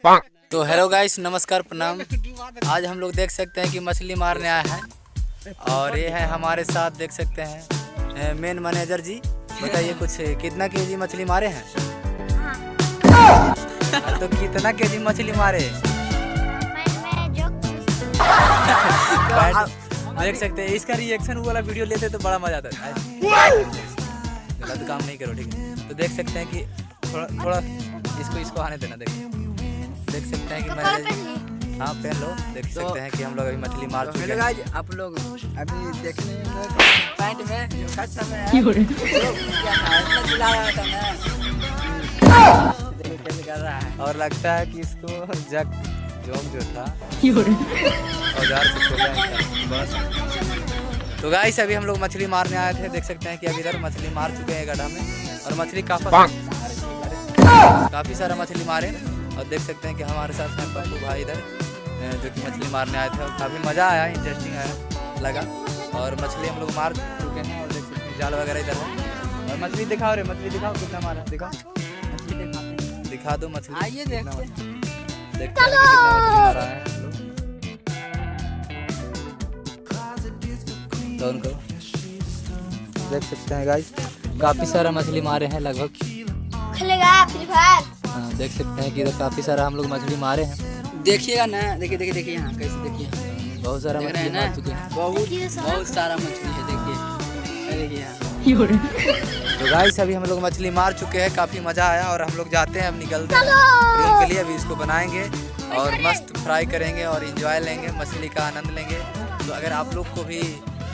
तो hello guys, नमस्कार, प्रणाम। आज हम लोग देख सकते हैं कि मछली मारने आया है और ये है हमारे साथ, देख सकते हैं मेन मैनेजर जी। बताइए कुछ, कितना केजी मछली मारे हैं? तो कितना केजी मछली मारे? देख सकते हैं, इसका रिएक्शन वाला वीडियो लेते तो बड़ा मजा आता है। गलत काम नहीं करो, ठीक है? तो देख सकते हैं कि थोड़ा इसको आने देना। देख सकते हैं कि मैंने, हाँ पहन लो। देख सकते हैं कि हम लोग अभी मछली मार चुके हैं। आप लोग अभी देखने पैंट में जो खर्चा में है कर रहा है और लगता है कि इसको जग जोक जो था औजार से खोला है बस। तो गाइस, अभी हम लोग मछली मारने आए थे। देख सकते हैं कि अभी इधर मछली मार चुके हैं गड्ढा में, और मछली काफी सारा मछली मारे। और देख सकते हैं कि हमारे साथ हैं पप्पू भाई इधर, जो कि मछली मारने आए थे। और काफ़ी मज़ा आया, इंटरेस्टिंग आया लगा। और मछली हम लोग मार चुके हैं, और देख सकते हैं जाल वगैरह इधर है। और मछली दिखाओ रे, मछली दिखाओ कितना मारा, दिखाओ दिखा दो मछली। आइए देखते हैं कितना मछली मारा है तो उनको देख सकते हैं गाइस, काफ़ी सारा मछली मारे हैं लगभग। खेलेगा फ्री फायर। हाँ, देख सकते हैं कि इधर काफ़ी सारा हम लोग मछली मारे हैं। देखिएगा ना, देखिए देखिए देखिए यहाँ कैसे, देखिए बहुत सारा देख रहे मछली हैं मार ना, चुके हैं। बहुत सारा मछली है। देखिए देखिए यहाँ। तो गाइस, अभी हम लोग मछली मार चुके हैं, काफ़ी मज़ा आया। और हम लोग जाते हैं, अब निकलते हैं रूम के लिए। अभी इसको बनाएंगे और मस्त फ्राई करेंगे और इंजॉय लेंगे, मछली का आनंद लेंगे। तो अगर आप लोग को भी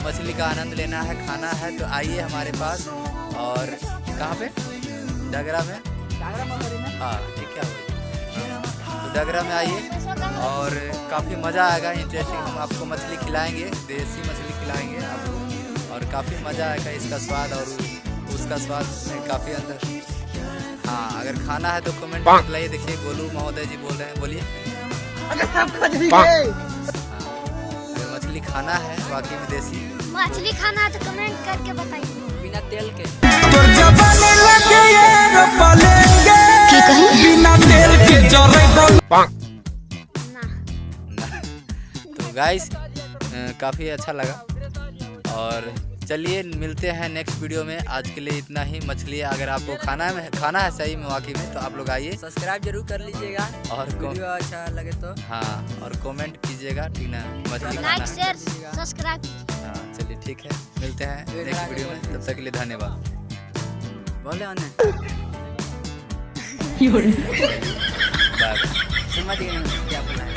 मछली का आनंद लेना है, खाना है, तो आइए हमारे पास। और कहाँ पे? डगरा में। हाँ ठीक है, तो डगरा में आइए और काफ़ी मज़ा आएगा, इंटरेस्टिंग। हम आपको मछली खिलाएंगे, देसी मछली खिलाएंगे आपको, और काफ़ी मज़ा आएगा। इसका स्वाद और उसका स्वाद में काफ़ी अंतर। हाँ, अगर खाना है तो कमेंट में बताइए। देखिए गोलू महोदय जी बोल रहे हैं, बोलिए। अगर मछली खाना है वाकई में देसी मछली खाना है तो कमेंट करके बताइए। बिना तेल के तो गाइस, काफ़ी अच्छा लगा। और चलिए मिलते हैं नेक्स्ट वीडियो में। आज के लिए इतना ही। मछली अगर आपको खाना है सही में वाकई में, तो आप लोग आइए, सब्सक्राइब जरूर कर लीजिएगा, और वीडियो अच्छा लगे तो। हाँ, और कमेंट कीजिएगा, ठीक ना? मछली खाना लाइक है। Share subscribe. हाँ चलिए ठीक है, मिलते हैं नेक्स्ट वीडियो में। तब तक के लिए धन्यवाद। बोले बाय। समझ गए क्या बोला है।